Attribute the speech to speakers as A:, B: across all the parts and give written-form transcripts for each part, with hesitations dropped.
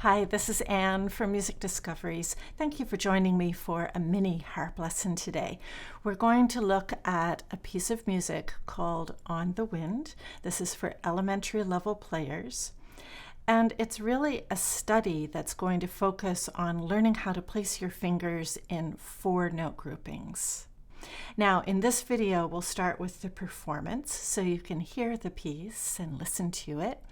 A: Hi, this is Anne from Music Discoveries. Thank you for joining me for a mini harp lesson today. We're going to look at a piece of music called On the Wind. This is for elementary level players. And it's really a study that's going to focus on learning how to place your fingers in 4 note groupings. Now, in this video, we'll start with the performance so you can hear the piece and listen to it.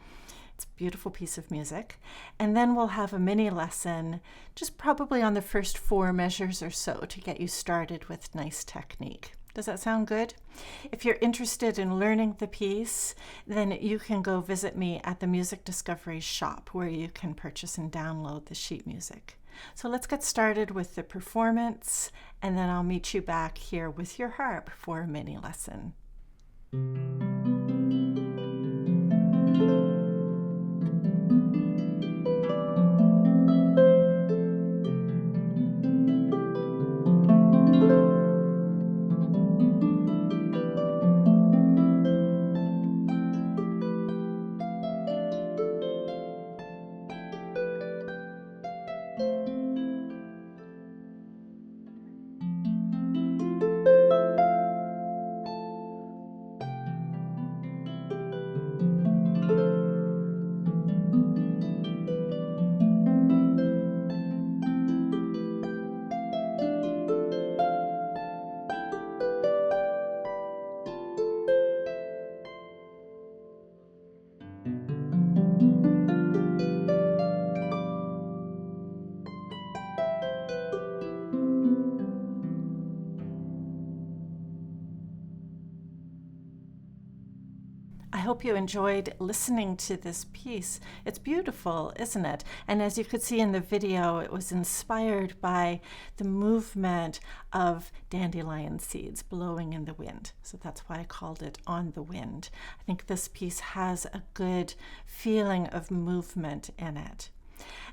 A: It's a beautiful piece of music. And then we'll have a mini lesson, just probably on the first 4 measures or so to get you started with nice technique. Does that sound good? If you're interested in learning the piece, then you can go visit me at the Music Discoveries shop where you can purchase and download the sheet music. So let's get started with the performance, and then I'll meet you back here with your harp for a mini lesson. I hope you enjoyed listening to this piece. It's beautiful, isn't it? And as you could see in the video, it was inspired by the movement of dandelion seeds blowing in the wind. So that's why I called it On the Wind. I think this piece has a good feeling of movement in it.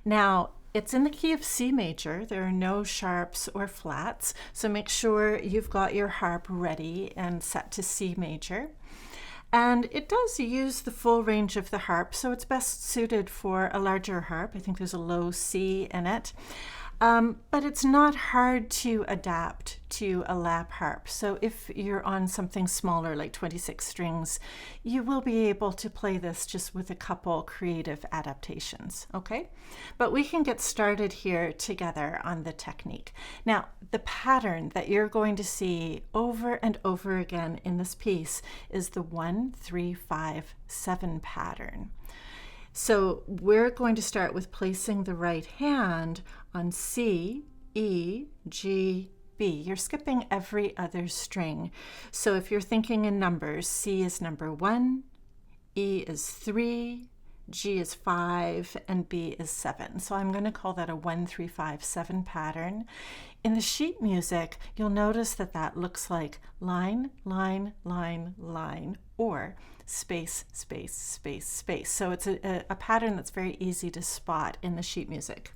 A: Now, it's in the key of C major. There are no sharps or flats, so make sure you've got your harp ready and set to C major. And it does use the full range of the harp, so it's best suited for a larger harp. I think there's a low C in it. But it's not hard to adapt to a lap harp. So if you're on something smaller like 26 strings, you will be able to play this just with a couple creative adaptations, okay? But we can get started here together on the technique. Now, the pattern that you're going to see over and over again in this piece is the 1-3-5-7 pattern. So we're going to start with placing the right hand on C, E, G, B. You're skipping every other string. So if you're thinking in numbers, C is number 1, E is 3, G is 5, and B is 7. So I'm going to call that a 1-3-5-7 pattern. In the sheet music, you'll notice that that looks like line, line, line, line, or space, space, space, space. So it's a pattern that's very easy to spot in the sheet music.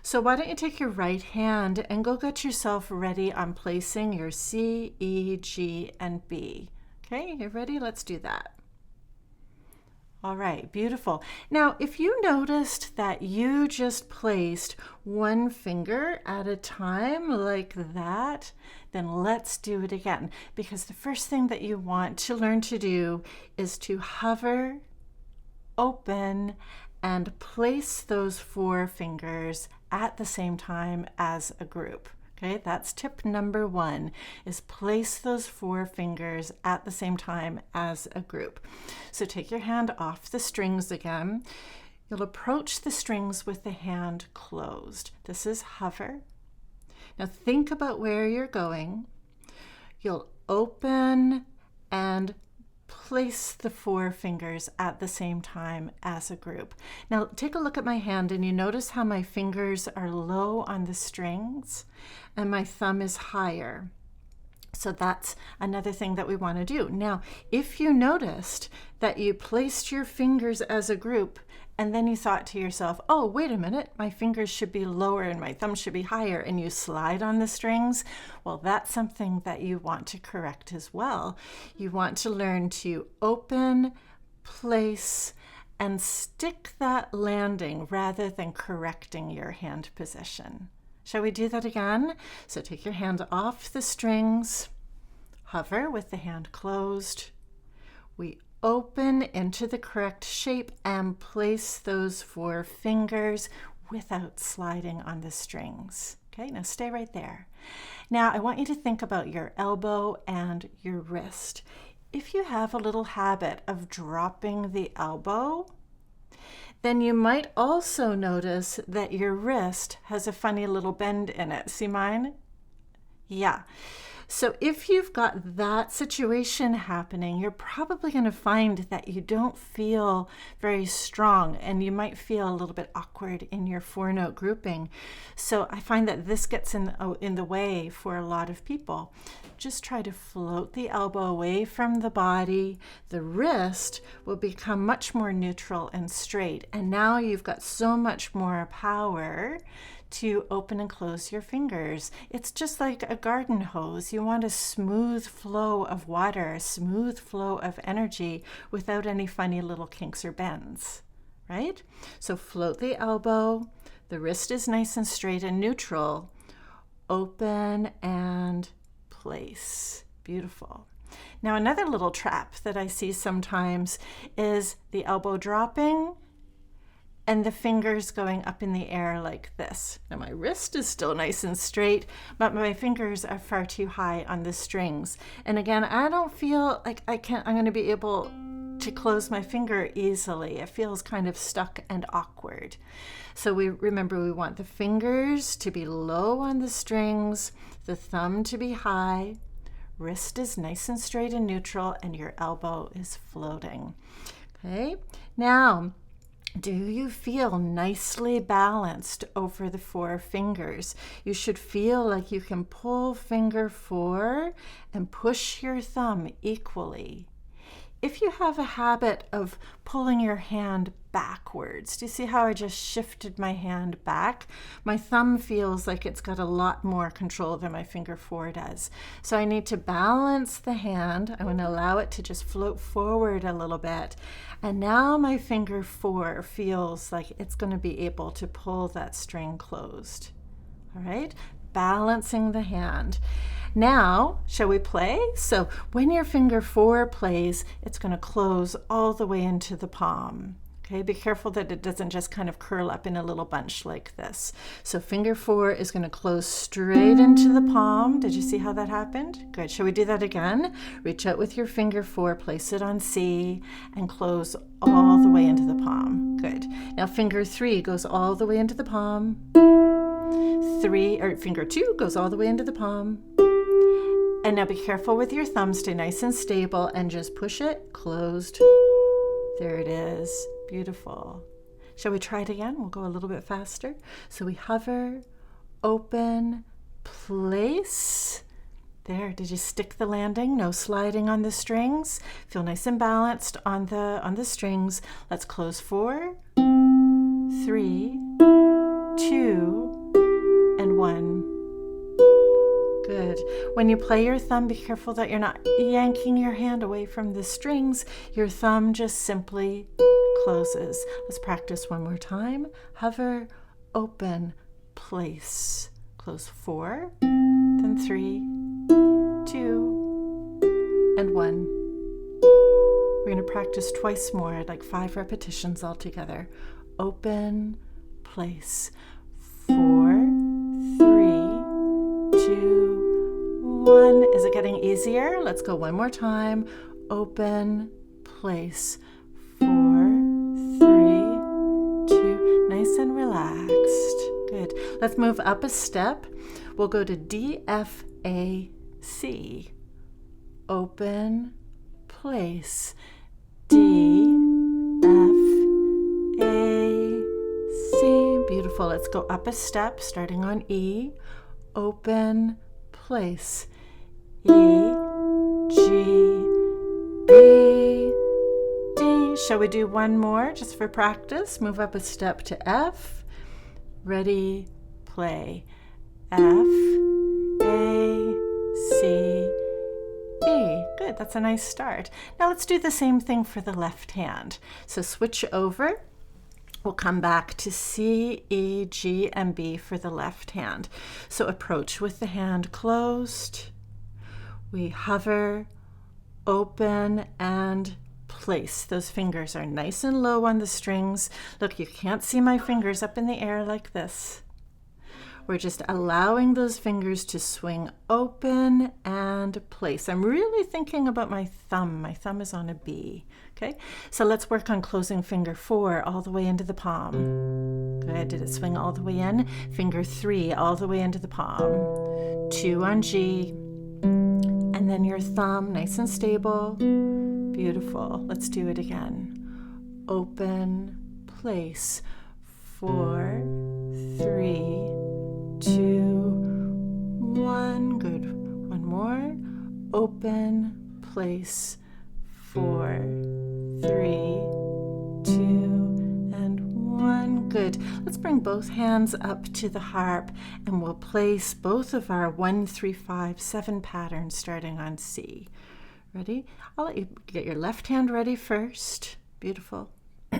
A: So why don't you take your right hand and go get yourself ready on placing your C, E, G, and B. Okay, you ready? Let's do that. All right, beautiful. Now, if you noticed that you just placed one finger at a time like that, then let's do it again. Because the first thing that you want to learn to do is to hover, open, and place those 4 fingers at the same time as a group. Okay, that's tip number 1, is place those 4 fingers at the same time as a group. So take your hand off the strings again. You'll approach the strings with the hand closed. This is hover. Now think about where you're going. You'll open and place the 4 fingers at the same time as a group. Now take a look at my hand and you notice how my fingers are low on the strings and my thumb is higher. So that's another thing that we want to do. Now, if you noticed that you placed your fingers as a group and then you thought to yourself, oh, wait a minute, my fingers should be lower and my thumb should be higher, and you slide on the strings, well, that's something that you want to correct as well. You want to learn to open, place, and stick that landing rather than correcting your hand position. Shall we do that again? So take your hand off the strings, hover with the hand closed. We open into the correct shape and place those 4 fingers without sliding on the strings. Okay, now stay right there. Now I want you to think about your elbow and your wrist. If you have a little habit of dropping the elbow, then you might also notice that your wrist has a funny little bend in it. See mine? Yeah. So if you've got that situation happening, you're probably going to find that you don't feel very strong and you might feel a little bit awkward in your 4-note grouping. So I find that this gets in the way for a lot of people. Just try to float the elbow away from the body. The wrist will become much more neutral and straight. And now you've got so much more power to open and close your fingers. It's just like a garden hose. You want a smooth flow of water, a smooth flow of energy without any funny little kinks or bends, right? So float the elbow. The wrist is nice and straight and neutral. Open and place. Beautiful. Now another little trap that I see sometimes is the elbow dropping and the fingers going up in the air like this. Now my wrist is still nice and straight, but my fingers are far too high on the strings. And again, I don't feel like I'm going to be able to close my finger easily. It feels kind of stuck and awkward. So we want the fingers to be low on the strings, the thumb to be high, wrist is nice and straight and neutral, and your elbow is floating. Okay, now, do you feel nicely balanced over the 4 fingers? You should feel like you can pull finger 4 and push your thumb equally. If you have a habit of pulling your hand backwards, do you see how I just shifted my hand back? My thumb feels like it's got a lot more control than my finger 4 does. So I need to balance the hand. I'm going to allow it to just float forward a little bit. And now my finger 4 feels like it's going to be able to pull that string closed. All right? Balancing the hand. Now, shall we play? So when your finger 4 plays, it's going to close all the way into the palm. Okay, be careful that it doesn't just kind of curl up in a little bunch like this. So finger 4 is going to close straight into the palm. Did you see how that happened? Good. Shall we do that again? Reach out with your finger 4, place it on C, and close all the way into the palm. Good. Now finger 3 goes all the way into the palm. Finger 2 goes all the way into the palm. And now be careful with your thumb, stay nice and stable, and just push it, closed. There it is, beautiful. Shall we try it again? We'll go a little bit faster. So we hover, open, place. There, did you stick the landing? No sliding on the strings. Feel nice and balanced on the strings. Let's close 4, 3, 2, and 1. Good. When you play your thumb, be careful that you're not yanking your hand away from the strings. Your thumb just simply closes. Let's practice one more time. Hover, open, place. Close 4, then 3, 2, and 1. We're going to practice twice more, like 5 repetitions altogether. Open, place. 4, 3, 2, 1. Is it getting easier? Let's go one more time. Open, place. 4, 3, 2. Nice and relaxed. Good. Let's move up a step. We'll go to D, F, A, C. Open, place. D, F, A, C. Beautiful. Let's go up a step, starting on E. Open, place. E, G, B, D. Shall we do one more just for practice? Move up a step to F. Ready, play. F, A, C, E. Good. Good, that's a nice start. Now let's do the same thing for the left hand. So switch over. We'll come back to C, E, G, and B for the left hand. So approach with the hand closed. We hover, open, and place. Those fingers are nice and low on the strings. Look, you can't see my fingers up in the air like this. We're just allowing those fingers to swing open and place. I'm really thinking about my thumb. My thumb is on a B. Okay, so let's work on closing finger 4 all the way into the palm. Good, did it swing all the way in? Finger 3 all the way into the palm. 2 on G, and then your thumb, nice and stable. Beautiful. Let's do it again. Open, place. 4, 3, 2, 1. Good. One more. Open, place. 4, 3, 2, and 1. Good. Let's bring both hands up to the harp and we'll place both of our 1, 3, 5, 7 patterns starting on C. Ready? I'll let you get your left hand ready first. Beautiful.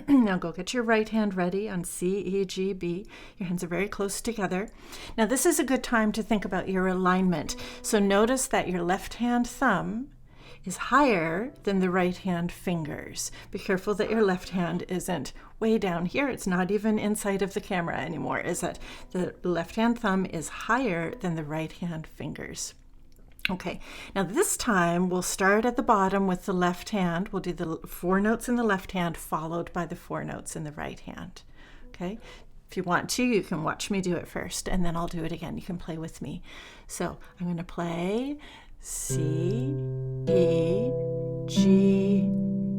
A: Now go get your right hand ready on C, E, G, B. Your hands are very close together. Now this is a good time to think about your alignment. So notice that your left hand thumb is higher than the right hand fingers. Be careful that your left hand isn't way down here. It's not even inside of the camera anymore, is it? The left hand thumb is higher than the right hand fingers. Okay, now this time we'll start at the bottom with the left hand. We'll do the 4 notes in the left hand followed by the 4 notes in the right hand. Okay, if you want to, you can watch me do it first and then I'll do it again. You can play with me. So I'm going to play C, E, G,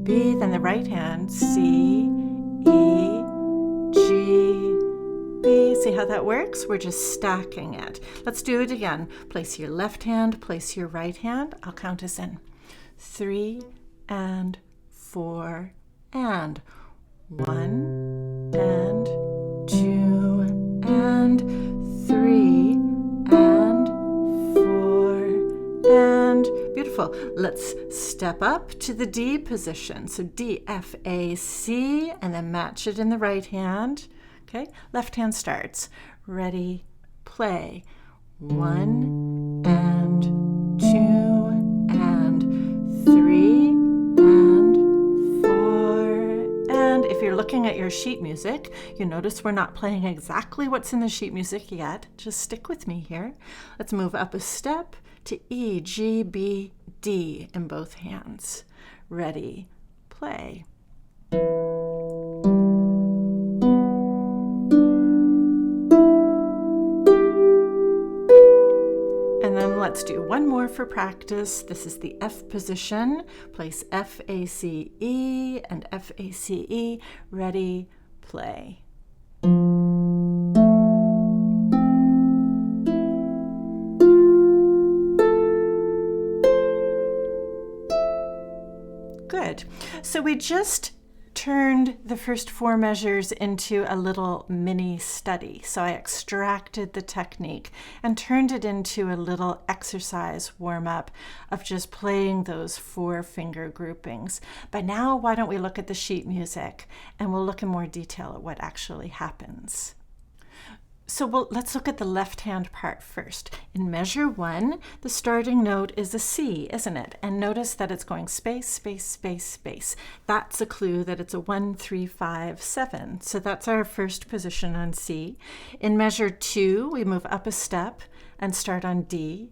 A: B, then the right hand, C, E, G, B. See how that works? We're just stacking it. Let's do it again. Place your left hand, place your right hand. I'll count us in. 3 and 4 and 1 and 2 and 3 and 4 and beautiful. Let's step up to the D position. So D, F, A, C, and then match it in the right hand. Okay, left hand starts. Ready, play. 1 and 2 and 3 and 4. And if you're looking at your sheet music, you notice we're not playing exactly what's in the sheet music yet. Just stick with me here. Let's move up a step to E, G, B, D in both hands. Ready, play. And then let's do one more for practice. This is the F position. Place F, A, C, E and F, A, C, E. Ready, play. Good. So we just turned the first 4 measures into a little mini study. So I extracted the technique and turned it into a little exercise warm-up of just playing those 4 finger groupings. But now why don't we look at the sheet music and we'll look in more detail at what actually happens. So let's look at the left hand part first. In measure 1, the starting note is a C, isn't it? And notice that it's going space, space, space, space. That's a clue that it's a 1, 3, 5, 7. So that's our first position on C. In measure 2, we move up a step and start on D.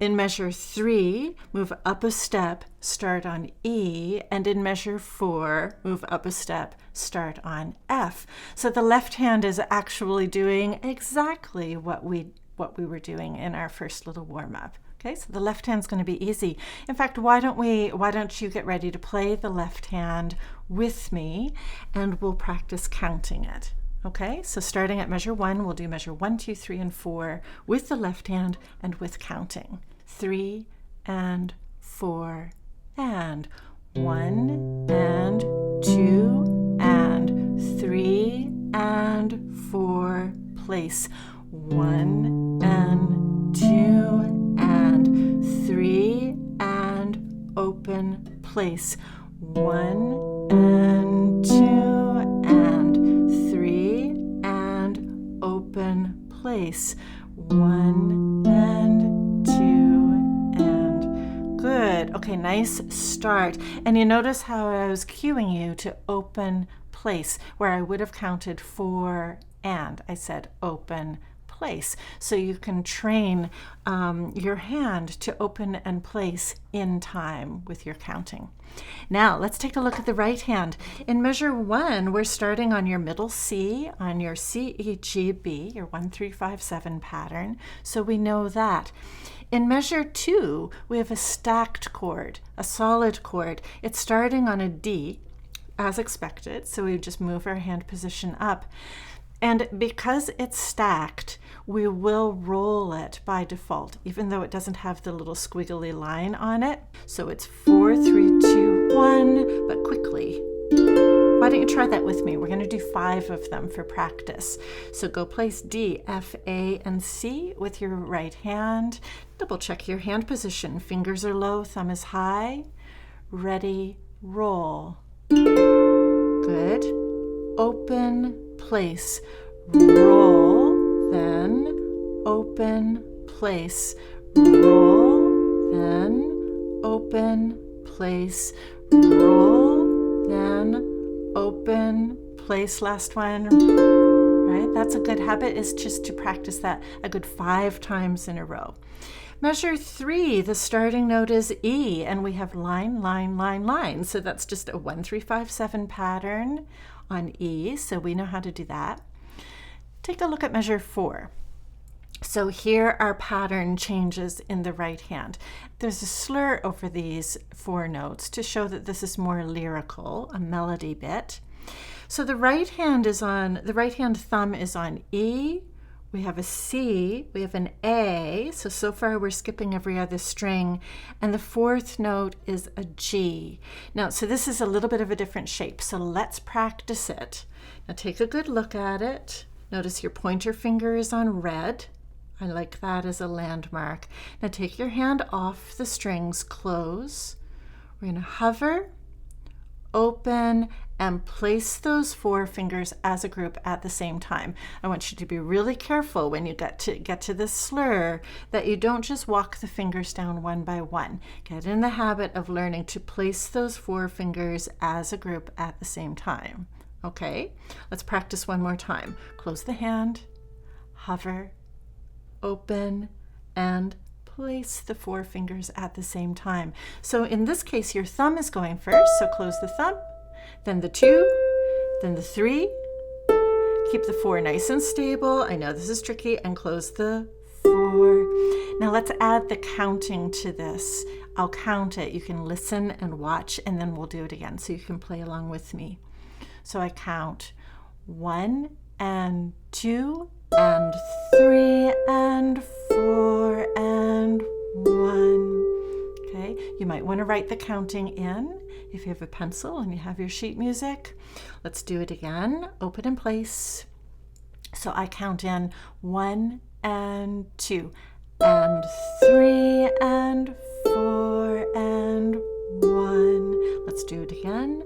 A: In measure 3, move up a step, start on E, and in measure 4, move up a step, start on F. So the left hand is actually doing exactly what we were doing in our first little warm-up. Okay, so the left hand's going to be easy. In fact, why don't you get ready to play the left hand with me, and we'll practice counting it. Okay, so starting at measure 1, we'll do measure 1, 2, 3, and 4 with the left hand and with counting. 3 and 4 and 1 and 2 and 3 and 4. Place 1 and 2 and 3 and open. open, place. 1 and 2 and 3 and open, place. 1 and 2 and good. Okay, nice start. And you notice how I was cueing you to open, place, where I would have counted 4 and I said open, place. So you can train your hand to open and place in time with your counting. Now let's take a look at the right hand. In measure 1, we're starting on your middle C, on your C, E, G, B, your 1, 3, 5, 7 pattern. So we know that. In measure 2, we have a stacked chord, a solid chord. It's starting on a D, as expected. So we just move our hand position up. And because it's stacked, we will roll it by default, even though it doesn't have the little squiggly line on it. So it's 4, 3, 2, 1, but quickly. Why don't you try that with me? We're going to do 5 of them for practice. So go place D, F, A, and C with your right hand. Double check your hand position. Fingers are low, thumb is high. Ready, roll. Good. Open, place, roll, then open, place, roll, then open, place, roll, then open, place. Last one, right? That's a good habit, is just to practice that a good 5 times in a row. Measure 3, the starting note is E, and we have line, line, line, line. So that's just a 1, 3, 5, 7 pattern on E, so we know how to do that. Take a look at measure 4. So here our pattern changes in the right hand. There's a slur over these 4 notes to show that this is more lyrical, a melody bit. So the right hand thumb is on E. We have a C, we have an A, so far we're skipping every other string, and the 4th note is a G. Now, so this is a little bit of a different shape, so let's practice it. Now take a good look at it. Notice your pointer finger is on red. I like that as a landmark. Now take your hand off the strings, close. We're going to hover, open, and place those 4 fingers as a group at the same time. I want you to be really careful when you get to this slur that you don't just walk the fingers down one by one. Get in the habit of learning to place those 4 fingers as a group at the same time. Okay, let's practice one more time. Close the hand, hover, open, and place the 4 fingers at the same time. So in this case, your thumb is going first, so close the thumb, then the 2, then the 3. Keep the 4 nice and stable. I know this is tricky, and close the 4. Now let's add the counting to this. I'll count it. You can listen and watch, and then we'll do it again so you can play along with me. So I count 1 and 2 and 3 and 4 and 1. Okay, you might want to write the counting in if you have a pencil and you have your sheet music. Let's do it again. Open and place. So I count in 1 and 2 and 3 and 4 and 1. Let's do it again.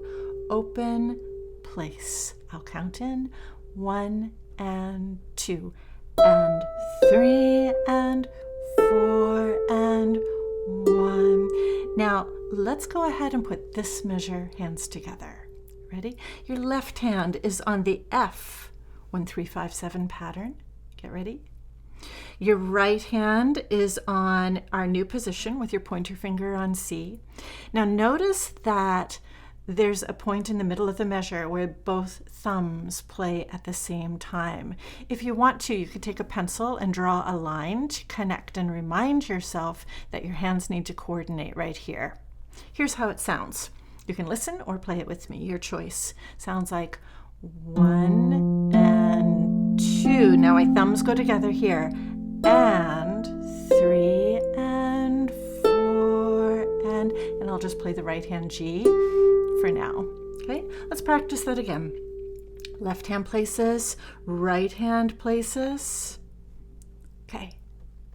A: Open, place. I'll count in 1 and 2 and 3 and 4 and 1. Now let's go ahead and put this measure hands together. Ready? Your left hand is on the F 1, 3, 5, 7 pattern. Get ready? Your right hand is on our new position with your pointer finger on C. Now notice that there's a point in the middle of the measure where both thumbs play at the same time. If you want to, you could take a pencil and draw a line to connect and remind yourself that your hands need to coordinate right here. Here's how it sounds. You can listen or play it with me, your choice. Sounds like 1 and 2. Now my thumbs go together here. And 3 and 4 and I'll just play the right hand G for now. Okay, let's practice that again. Left hand places, right hand places. Okay,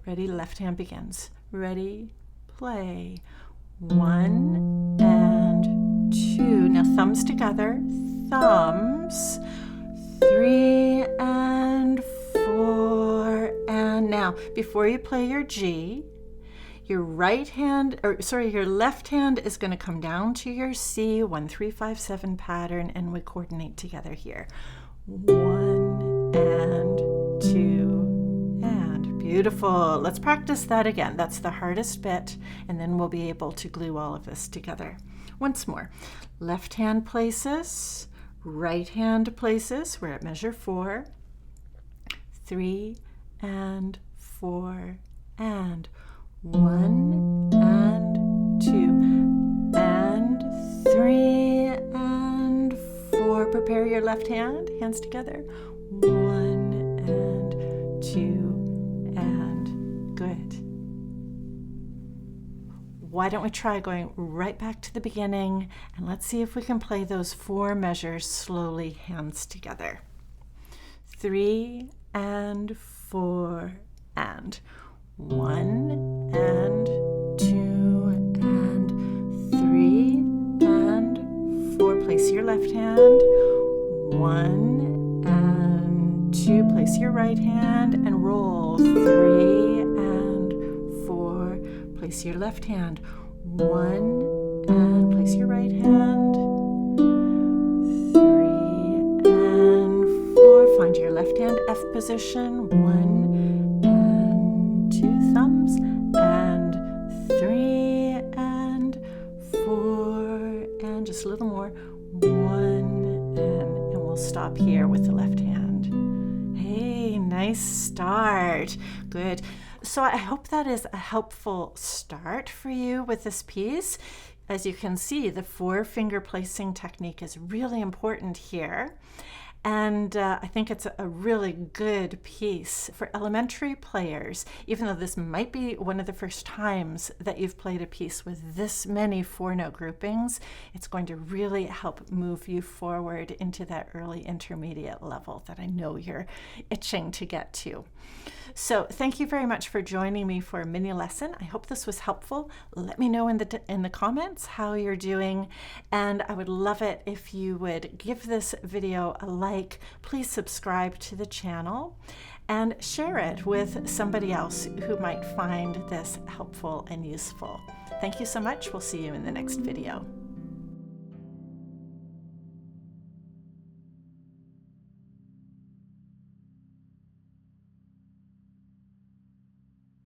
A: ready? Left hand begins. Ready, play. 1 and 2. Now thumbs together, thumbs, 3 and 4. And now, before you play your G, your left hand is going to come down to your C, 1, 3, 5, 7 pattern, and we coordinate together here. 1 and 2 and. Beautiful. Let's practice that again. That's the hardest bit, and then we'll be able to glue all of this together. Once more. Left hand places, right hand places. We're at measure 4, 3 and 4 and. 1 and 2 and 3 and 4. Prepare your left hand, hands together. 1 and 2 and. Good. Why don't we try going right back to the beginning, and let's see if we can play those 4 measures slowly, hands together. 3 and 4 and. 1 and 2 and 3 and 4. Place your left hand. 1 and 2. Place your right hand and roll. 3 and 4. Place your left hand. 1 and place your right hand. 3 and 4. Find your left hand F position. 1 thumbs and 3 and 4 and just a little more. 1 and we'll stop here with the left hand. Hey, nice start. Good. So I hope that is a helpful start for you with this piece. As you can see, the 4-finger placing technique is really important here. And I think it's a really good piece for elementary players, even though this might be one of the first times that you've played a piece with this many 4-note groupings. It's going to really help move you forward into that early intermediate level that I know you're itching to get to. So thank you very much for joining me for a mini lesson. I hope this was helpful. Let me know in the comments how you're doing, and I would love it if you would give this video a like. Please subscribe to the channel and share it with somebody else who might find this helpful and useful. Thank you so much. We'll see you in the next video.